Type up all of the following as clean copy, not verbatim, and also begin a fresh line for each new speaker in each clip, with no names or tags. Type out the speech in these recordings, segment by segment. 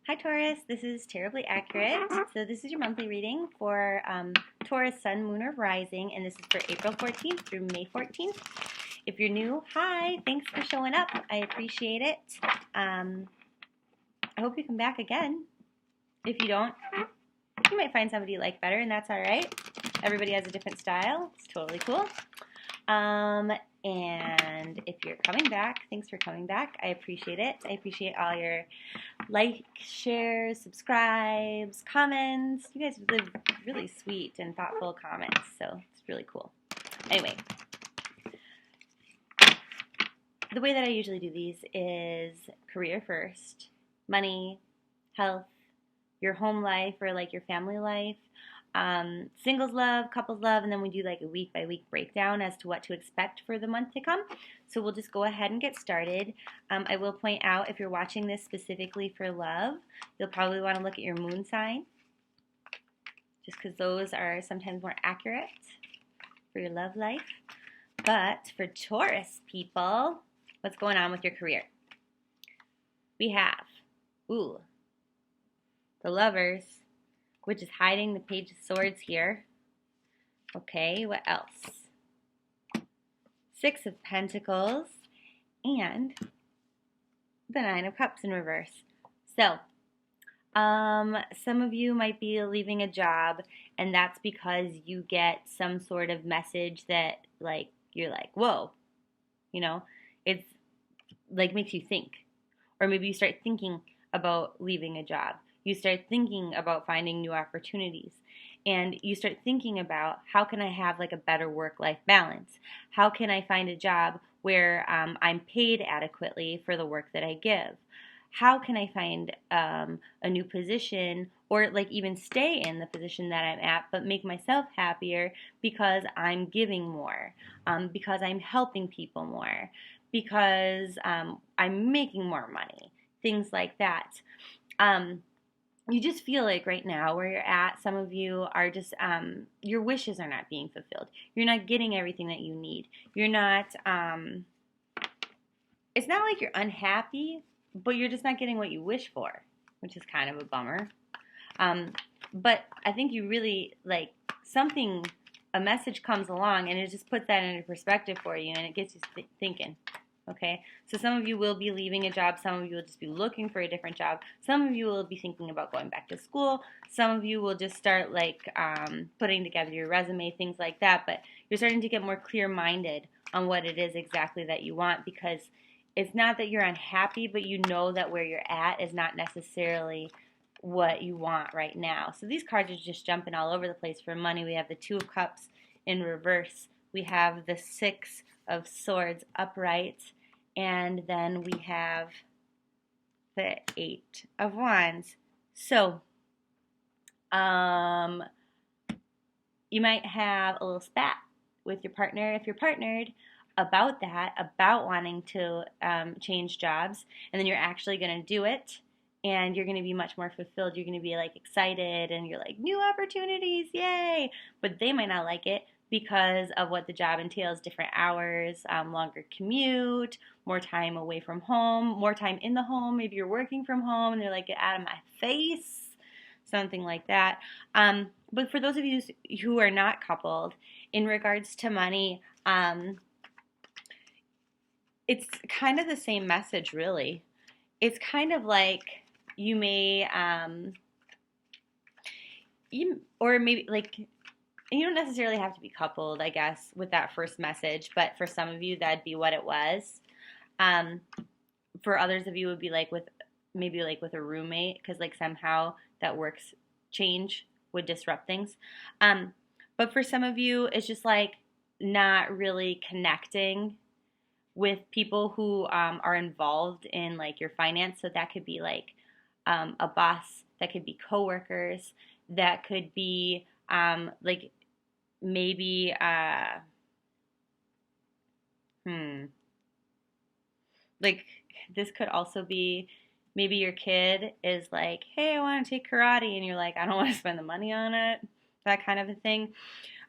Hi Taurus, this is Tarot-blee Accurate. So this is your monthly reading for Taurus Sun, Moon, or Rising, and this is for April 14th through May 14th. If you're new, hi, thanks for showing up. I appreciate it. I hope you come back again. If you don't, you might find somebody you like better, and that's all right. Everybody has a different style. It's totally cool. And if you're coming back, thanks for coming back. I appreciate it. I appreciate all your likes, shares, subscribes, comments. You guys live really sweet and thoughtful comments, so it's really cool. Anyway, the way that I usually do these is career first, money, health, your home life or like your family life, singles love, couples love, and then we do like a week by week breakdown as to what to expect for the month to come. So we'll just go ahead and get started. I will point out, if you're watching this specifically for love, you'll probably want to look at your moon sign, just because those are sometimes more accurate for your love life. But for Taurus people, what's going on with your career? We have, the Lovers, which is hiding the Page of Swords here. Okay, what else? Six of Pentacles and the Nine of Cups in reverse. So, some of you might be leaving a job, and that's because you get some sort of message that, like, you're like, whoa, you know, it's like makes you think. Or maybe you start thinking about leaving a job. You start thinking about finding new opportunities, and you start thinking about, how can I have like a better work-life balance? How can I find a job where I'm paid adequately for the work that I give? How can I find a new position, or like even stay in the position that I'm at, but make myself happier because I'm giving more, because I'm helping people more, because I'm making more money, things like that. You just feel like right now where you're at, some of you are just, your wishes are not being fulfilled. You're not getting everything that you need. You're not, it's not like you're unhappy, but you're just not getting what you wish for, which is kind of a bummer. But I think you really, like, a message comes along and it just puts that into perspective for you, and it gets you thinking. Okay, so some of you will be leaving a job, some of you will just be looking for a different job, some of you will be thinking about going back to school, some of you will just start like putting together your resume, things like that, but you're starting to get more clear-minded on what it is exactly that you want, because it's not that you're unhappy, but you know that where you're at is not necessarily what you want right now. So these cards are just jumping all over the place. For money, we have the Two of Cups in reverse, we have the Six of Swords upright, and then we have the Eight of Wands. So, you might have a little spat with your partner if you're partnered about that, about wanting to change jobs, and then you're actually going to do it, and you're going to be much more fulfilled. You're going to be like excited, and you're like, new opportunities, yay! But they might not like it, because of what the job entails, different hours, longer commute, more time away from home, more time in the home. Maybe you're working from home and they're like, get out of my face, something like that. But for those of you who are not coupled, in regards to money, it's kind of the same message, really. It's kind of like you may, or maybe like, you don't necessarily have to be coupled, I guess, with that first message, but for some of you, that'd be what it was. For others of you, it would be like with a roommate, because like somehow that works change would disrupt things. But for some of you, it's just like not really connecting with people who are involved in like your finance. So that could be like a boss, that could be coworkers, that could be like maybe, like this could also be, maybe your kid is like, hey, I want to take karate, and you're like, I don't want to spend the money on it, that kind of a thing.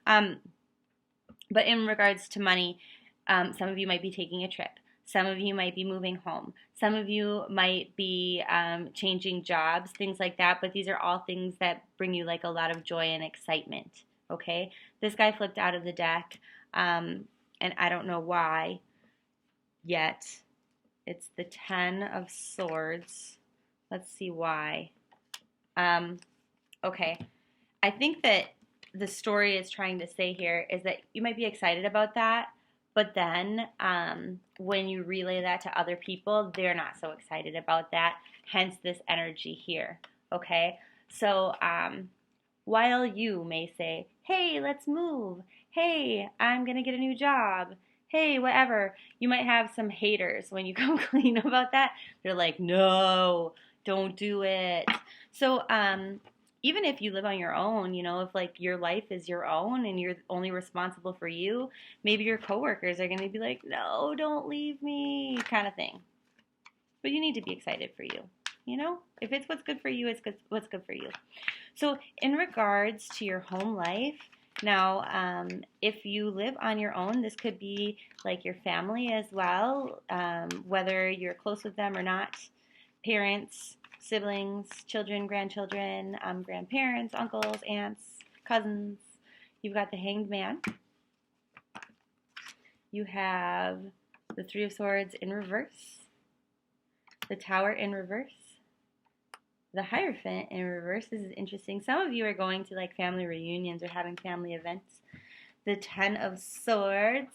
But in regards to money, some of you might be taking a trip. Some of you might be moving home. Some of you might be changing jobs, things like that, but these are all things that bring you like a lot of joy and excitement, okay? This guy flipped out of the deck, and I don't know why yet. It's the Ten of Swords. Let's see why. Okay. I think that the story is trying to say here is that you might be excited about that, but then when you relay that to other people, they're not so excited about that, hence this energy here, okay? So while you may say, hey, let's move, hey, I'm going to get a new job, hey, whatever, you might have some haters when you come clean about that. They're like, no, don't do it. So even if you live on your own, you know, if like your life is your own and you're only responsible for you, maybe your coworkers are going to be like, no, don't leave me, kind of thing. But you need to be excited for you, you know? If it's what's good for you, it's what's good for you. So in regards to your home life, now, if you live on your own, this could be like your family as well, whether you're close with them or not, parents, siblings, children, grandchildren, grandparents, uncles, aunts, cousins. You've got the Hanged Man. You have the Three of Swords in reverse, the Tower in reverse, the Hierophant in reverse. This is interesting. Some of you are going to like family reunions or having family events. The Ten of Swords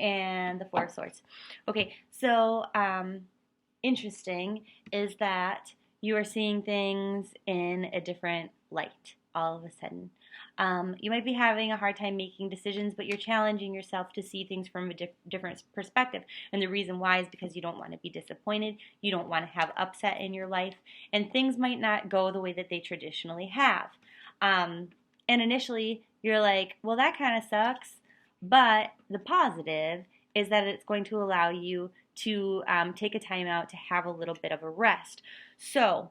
and the Four of Swords. Okay, so interesting is that you are seeing things in a different light all of a sudden. You might be having a hard time making decisions, but you're challenging yourself to see things from a different perspective. And the reason why is because you don't want to be disappointed. You don't want to have upset in your life. And things might not go the way that they traditionally have. And initially, you're like, well, that kind of sucks. But the positive is that it's going to allow you to take a time out to have a little bit of a rest. So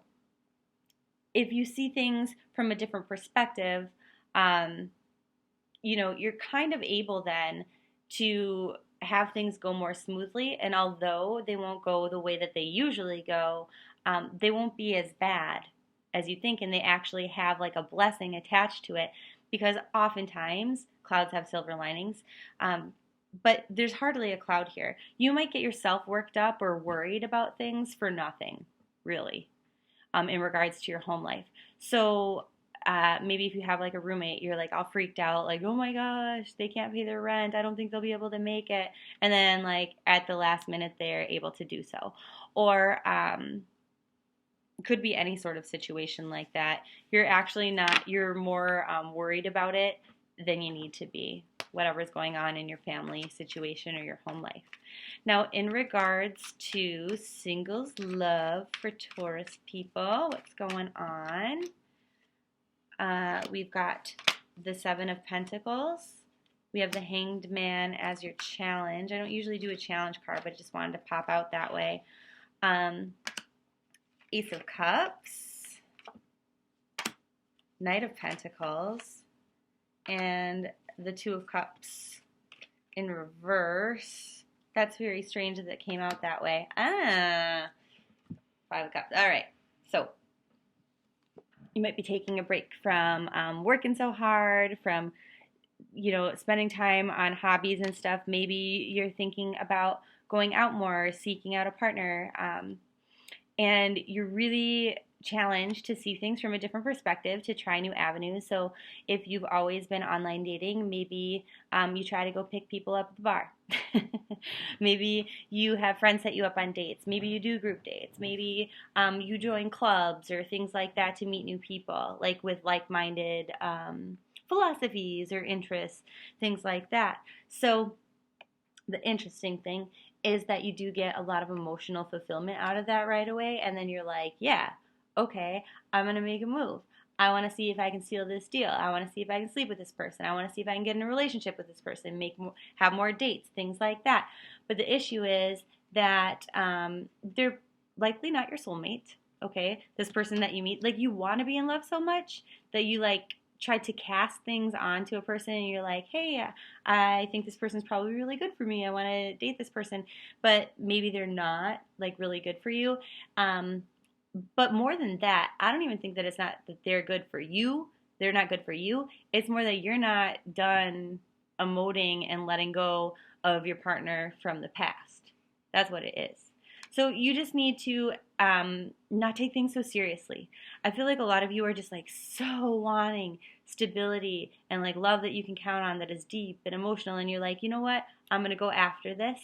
if you see things from a different perspective, you know, you're kind of able then to have things go more smoothly. And although they won't go the way that they usually go, they won't be as bad as you think. And they actually have like a blessing attached to it, because oftentimes clouds have silver linings. But there's hardly a cloud here. You might get yourself worked up or worried about things for nothing, really, in regards to your home life. So maybe if you have like a roommate, you're like all freaked out, like, oh my gosh, they can't pay their rent. I don't think they'll be able to make it. And then like at the last minute, they're able to do so. Or could be any sort of situation like that. You're actually not, you're more worried about it than you need to be, whatever's going on in your family situation or your home life. Now, in regards to singles love for Taurus people, what's going on? We've got the Seven of Pentacles. We have the Hanged Man as your challenge. I don't usually do a challenge card, but I just wanted to pop out that way. Ace of Cups, Knight of Pentacles, and the Two of Cups in reverse. That's very strange that it came out that way. Five of Cups. All right. So you might be taking a break from working so hard, from, you know, spending time on hobbies and stuff. Maybe you're thinking about going out more, seeking out a partner, and you're really challenged to see things from a different perspective, to try new avenues. So if you've always been online dating, maybe you try to go pick people up at the bar. Maybe you have friends set you up on dates. Maybe you do group dates. Maybe you join clubs or things like that to meet new people, like with like-minded philosophies or interests, things like that. So the interesting thing is that you do get a lot of emotional fulfillment out of that right away. And then you're like, yeah, okay, I'm going to make a move. I want to see if I can seal this deal. I want to see if I can sleep with this person. I want to see if I can get in a relationship with this person, have more dates, things like that. But the issue is that they're likely not your soulmate, okay? This person that you meet, like, you want to be in love so much that you like tried to cast things onto a person and you're like, hey, I think this person's probably really good for me. I want to date this person. But maybe they're not like really good for you. But more than that, I don't even think that it's not that they're good for you. They're not good for you. It's more that you're not done emoting and letting go of your partner from the past. That's what it is. So you just need to not take things so seriously. I feel like a lot of you are just like so wanting stability and like love that you can count on that is deep and emotional. And you're like, you know what? I'm going to go after this.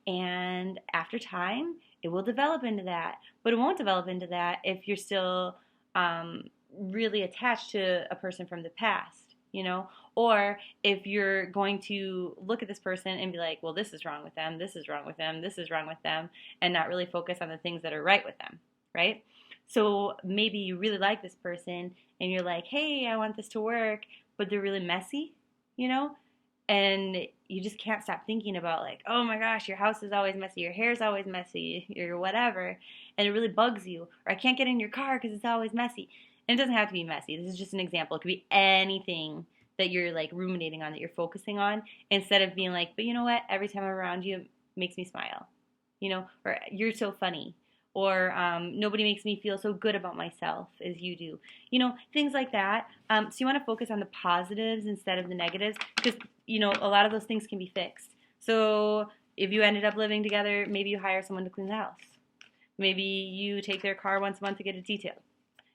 And after time, it will develop into that. But it won't develop into that if you're still really attached to a person from the past, you know? Or if you're going to look at this person and be like, well, this is wrong with them, this is wrong with them, this is wrong with them, and not really focus on the things that are right with them, right? So maybe you really like this person and you're like, hey, I want this to work, but they're really messy, you know? And you just can't stop thinking about like, oh my gosh, your house is always messy, your hair's always messy, your whatever, and it really bugs you. Or I can't get in your car because it's always messy. And it doesn't have to be messy. This is just an example. It could be anything that you're like ruminating on, that you're focusing on, instead of being like, but you know what? Every time I'm around you, it makes me smile, you know, or you're so funny, or nobody makes me feel so good about myself as you do, you know, things like that. So you want to focus on the positives instead of the negatives, because, you know, a lot of those things can be fixed. So if you ended up living together, maybe you hire someone to clean the house. Maybe you take their car once a month to get it detailed.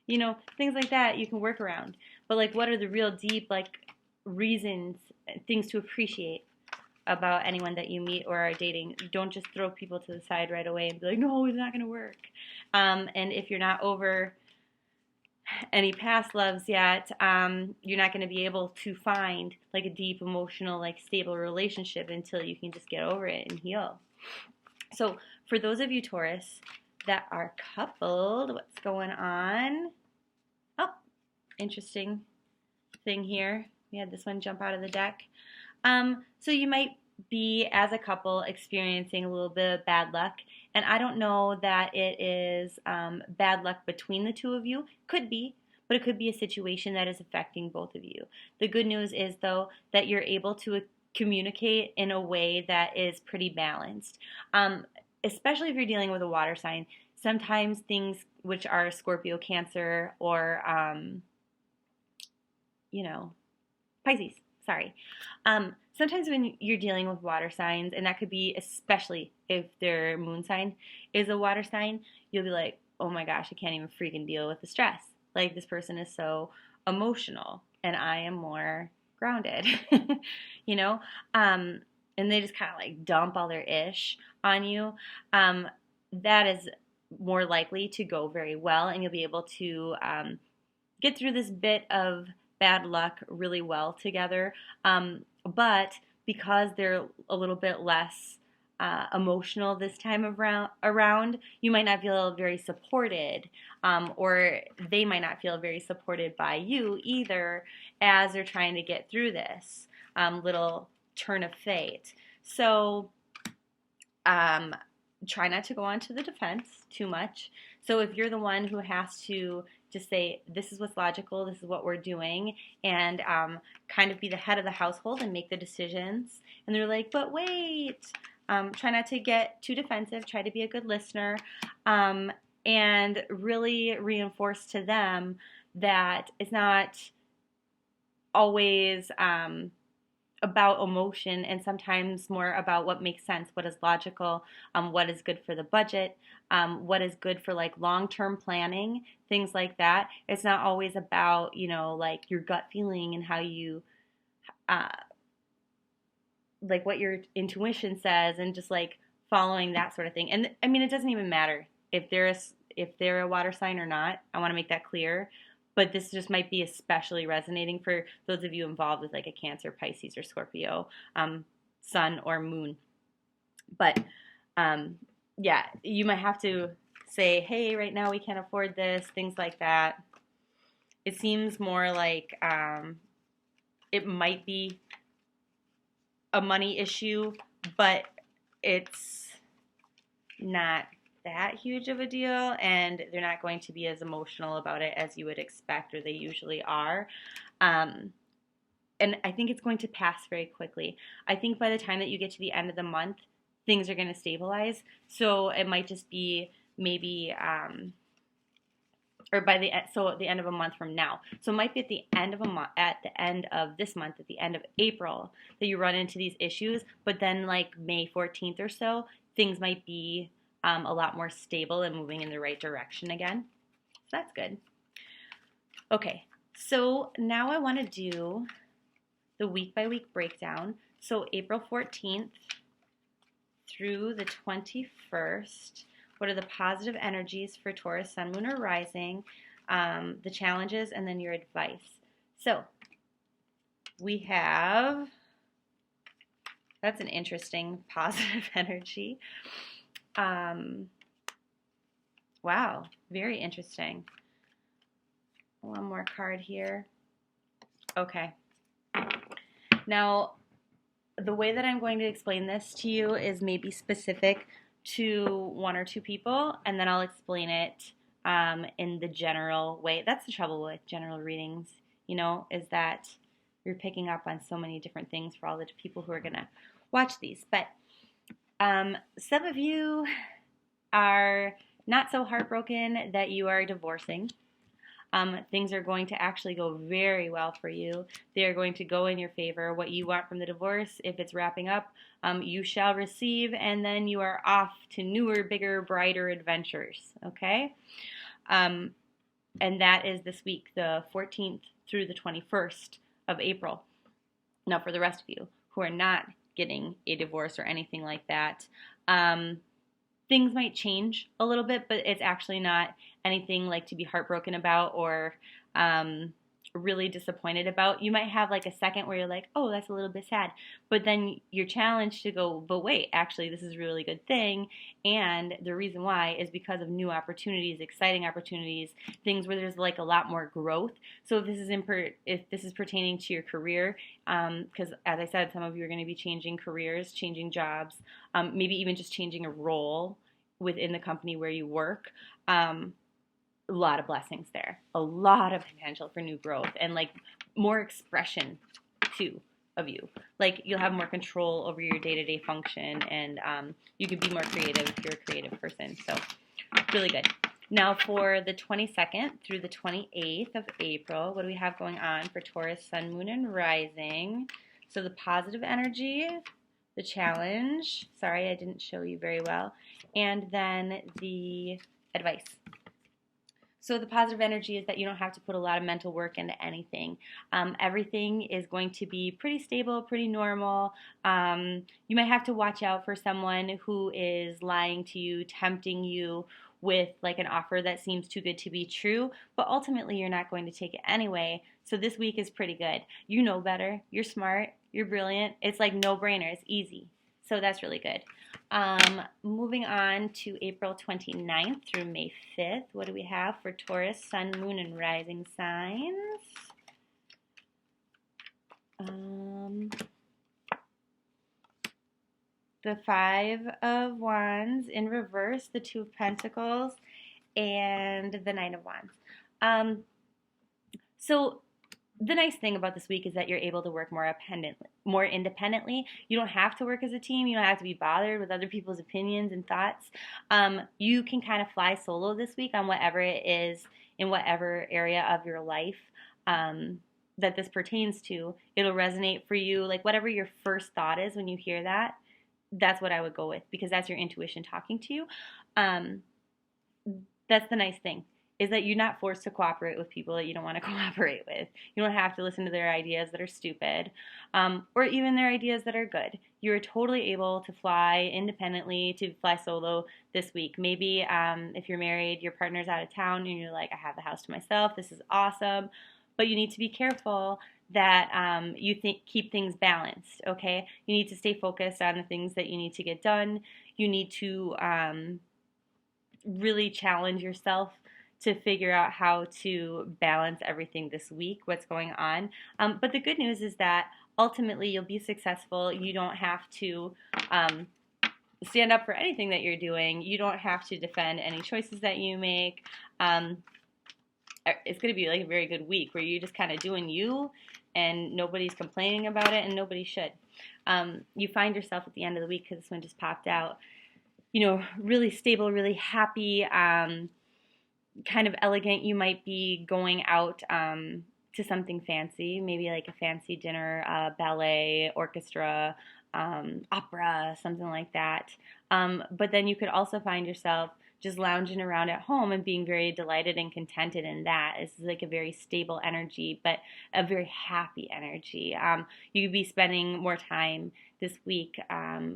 You know, things like that you can work around. But like, what are the real deep like reasons, things to appreciate about anyone that you meet or are dating? Don't just throw people to the side right away and be like, no, it's not going to work. And if you're not over any past loves yet, you're not going to be able to find like a deep, emotional, like stable relationship until you can just get over it and heal. So for those of you, Taurus, that are coupled, what's going on? Oh, interesting thing here. We had this one jump out of the deck. So you might be, as a couple, experiencing a little bit of bad luck. And I don't know that it is bad luck between the two of you. Could be, but it could be a situation that is affecting both of you. The good news is, though, that you're able to communicate in a way that is pretty balanced. Especially if you're dealing with a water sign. Sometimes things which are Scorpio, Cancer, or, you know, Pisces, sorry. Sometimes when you're dealing with water signs, and that could be especially if their moon sign is a water sign, you'll be like, oh my gosh, I can't even freaking deal with the stress. Like, this person is so emotional, and I am more grounded, you know? And they just kind of like dump all their ish on you. That is more likely to go very well, and you'll be able to get through this bit of bad luck really well together. But because they're a little bit less emotional this time around, you might not feel very supported, or they might not feel very supported by you either as they're trying to get through this little turn of fate. So try not to go on to the defense too much. So if you're the one who has to just say, this is what's logical, this is what we're doing, and kind of be the head of the household and make the decisions, and they're like, but wait, try not to get too defensive, try to be a good listener, and really reinforce to them that it's not always about emotion, and sometimes more about what makes sense, what is logical, what is good for the budget, what is good for like long-term planning, things like that. It's not always about, you know, like your gut feeling and how you, like what your intuition says, and just like following that sort of thing. And I mean, it doesn't even matter if they're a water sign or not. I want to make that clear. But this just might be especially resonating for those of you involved with like a Cancer, Pisces, or Scorpio, sun or moon. But yeah, you might have to say, hey, right now we can't afford this, things like that. It seems more like it might be a money issue, but it's not that huge of a deal, and they're not going to be as emotional about it as you would expect, or they usually are. And I think it's going to pass very quickly. I think by the time that you get to the end of the month, things are going to stabilize. So it might just be maybe, or by the end of a month from now. So it might be at the end of a month, at the end of this month, at the end of April, that you run into these issues. But then, like May 14th or so, things might be a lot more stable and moving in the right direction again. So that's good. Okay, so now I want to do the week-by-week breakdown. So April 14th through the 21st, what are the positive energies for Taurus, Sun, Moon, or Rising, the challenges, and then your advice. So we have, that's an interesting positive energy. Wow, very interesting. One more card here. Okay. Now, the way that I'm going to explain this to you is maybe specific to one or two people, and then I'll explain it in the general way. That's the trouble with general readings, is that you're picking up on so many different things for all the people who are going to watch these. But some of you are not so heartbroken that you are divorcing. Things are going to actually go very well for you. They are going to go in your favor. What you want from the divorce, if it's wrapping up, you shall receive, and then you are off to newer, bigger, brighter adventures, okay? And that is this week, the 14th through the 21st of April. Now, for the rest of you who are not getting a divorce or anything like that, things might change a little bit, but it's actually not anything like to be heartbroken about or really disappointed about. You might have like a second where you're like, oh, that's a little bit sad. But then you're challenged to go, but wait, actually, this is a really good thing. And the reason why is because of new opportunities, exciting opportunities, things where there's like a lot more growth. So if this is pertaining to your career, because as I said, some of you are going to be changing careers, changing jobs, maybe even just changing a role within the company where you work. A lot of blessings there, a lot of potential for new growth and like more expression too of you. Like you'll have more control over your day-to-day function, and you can be more creative if you're a creative person. So really good. Now for the 22nd through the 28th of April, what do we have going on for Taurus, Sun, Moon, and Rising? So the positive energy, the challenge, sorry I didn't show you very well, and then the advice. So the positive energy is that you don't have to put a lot of mental work into anything. Everything is going to be pretty stable, pretty normal. You might have to watch out for someone who is lying to you, tempting you with like an offer that seems too good to be true, but ultimately you're not going to take it anyway. So this week is pretty good. You know better. You're smart. You're brilliant. It's like no-brainer. It's easy. So that's really good. Moving on to April 29th through May 5th. What do we have for Taurus, Sun, Moon, and Rising signs? The Five of Wands in reverse, the Two of Pentacles, and the Nine of Wands. So the nice thing about this week is that you're able to work more independently. You don't have to work as a team. You don't have to be bothered with other people's opinions and thoughts. You can kind of fly solo this week on whatever it is in whatever area of your life that this pertains to. It'll resonate for you. Like whatever your first thought is when you hear that, that's what I would go with, because that's your intuition talking to you. That's the nice thing, is that you're not forced to cooperate with people that you don't want to cooperate with. You don't have to listen to their ideas that are stupid, or even their ideas that are good. You're totally able to fly independently, to fly solo this week. Maybe if you're married, your partner's out of town, and you're like, I have the house to myself. This is awesome. But you need to be careful that you keep things balanced, okay? You need to stay focused on the things that you need to get done. You need to really challenge yourself to figure out how to balance everything this week, what's going on. But the good news is that ultimately you'll be successful. You don't have to stand up for anything that you're doing. You don't have to defend any choices that you make. It's going to be like a very good week where you're just kind of doing you and nobody's complaining about it and nobody should. You find yourself at the end of the week, because this one just popped out, really stable, really happy, kind of elegant. You might be going out to something fancy, maybe like a fancy dinner, ballet, orchestra, opera, something like that. But then you could also find yourself just lounging around at home and being very delighted and contented in that. It's like a very stable energy, but a very happy energy. You could be spending more time this week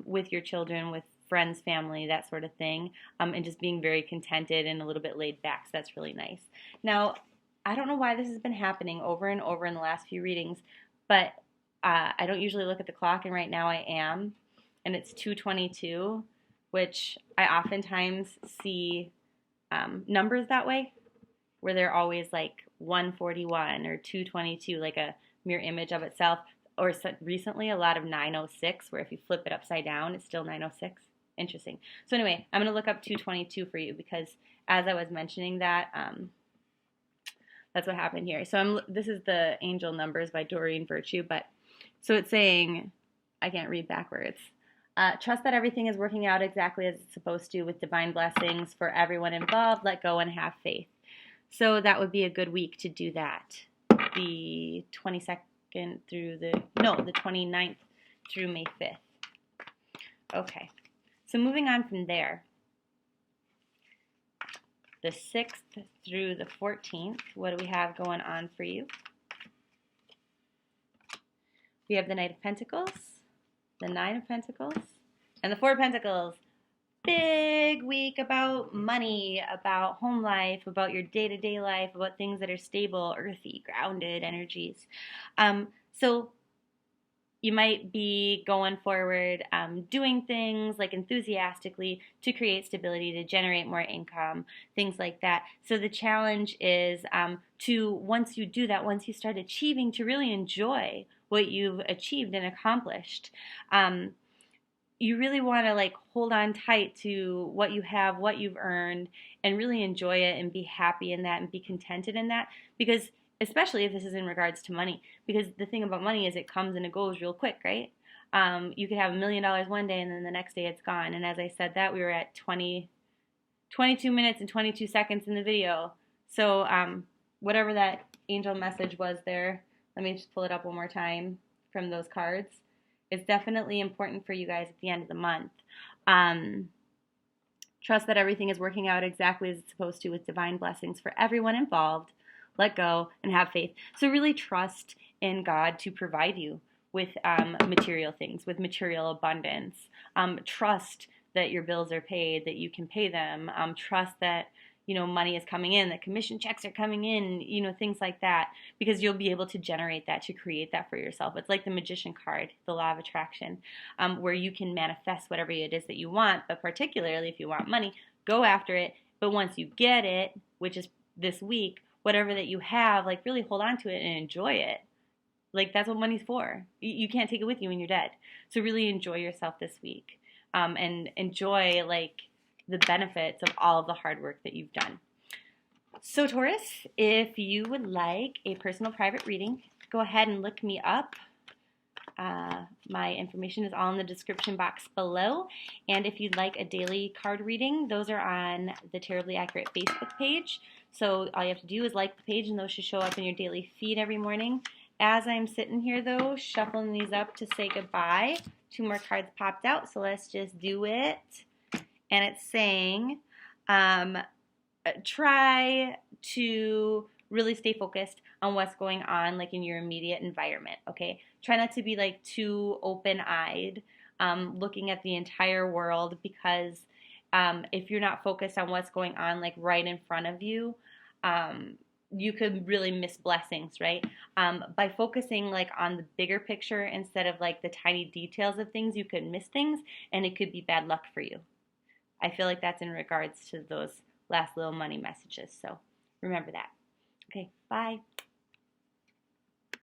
with your children, with friends, family, that sort of thing, and just being very contented and a little bit laid back. So that's really nice. Now, I don't know why this has been happening over and over in the last few readings, but I don't usually look at the clock, and right now I am, and it's 2:22, which I oftentimes see numbers that way, where they're always like 141 or 222, like a mirror image of itself, or recently a lot of 906, where if you flip it upside down, it's still 906. Interesting. So anyway, I'm going to look up 222 for you, because as I was mentioning that, that's what happened here. So this is the Angel Numbers by Doreen Virtue, but so it's saying, I can't read backwards. Trust that everything is working out exactly as it's supposed to, with divine blessings for everyone involved. Let go and have faith. So that would be a good week to do that. The 22nd through the 29th through May 5th. Okay. So moving on from there, the 6th through the 14th, what do we have going on for you? We have the Knight of Pentacles, the 9 of Pentacles, and the 4 of Pentacles. Big week about money, about home life, about your day-to-day life, about things that are stable, earthy, grounded energies. So you might be going forward, doing things like enthusiastically to create stability, to generate more income, things like that. So the challenge is to, once you do that, once you start achieving, to really enjoy what you've achieved and accomplished. You really want to hold on tight to what you have, what you've earned, and really enjoy it and be happy in that and be contented in that, because especially if this is in regards to money, because the thing about money is it comes and it goes real quick, right? You could have $1 million one day and then the next day it's gone. And as I said that, we were at 22 minutes and 22 seconds in the video. So whatever that angel message was there, let me just pull it up one more time from those cards. It's definitely important for you guys at the end of the month. Trust that everything is working out exactly as it's supposed to, with divine blessings for everyone involved. Let go and have faith. So really trust in God to provide you with material things, with material abundance. Trust that your bills are paid, that you can pay them. Trust that money is coming in, that commission checks are coming in, things like that, because you'll be able to generate that, to create that for yourself. It's like the Magician card, the law of attraction, where you can manifest whatever it is that you want, but particularly if you want money, go after it. But once you get it, which is this week, whatever that you have, really hold on to it and enjoy it. That's what money's for. You can't take it with you when you're dead. So really enjoy yourself this week, and enjoy the benefits of all of the hard work that you've done. So Taurus, if you would like a personal private reading, go ahead and look me up. My information is all in the description box below. And if you'd like a daily card reading, those are on the Tarot-blee Accurate Facebook page. So all you have to do is like the page, and those should show up in your daily feed every morning. As I'm sitting here, though, shuffling these up to say goodbye, 2 more cards popped out, so let's just do it. And it's saying, try to really stay focused on what's going on in your immediate environment, okay? Try not to be too open-eyed, looking at the entire world, because if you're not focused on what's going on right in front of you, you could really miss blessings, right? By focusing on the bigger picture instead of the tiny details of things, you could miss things, and it could be bad luck for you. I feel like that's in regards to those last little money messages. So remember that. Okay, bye.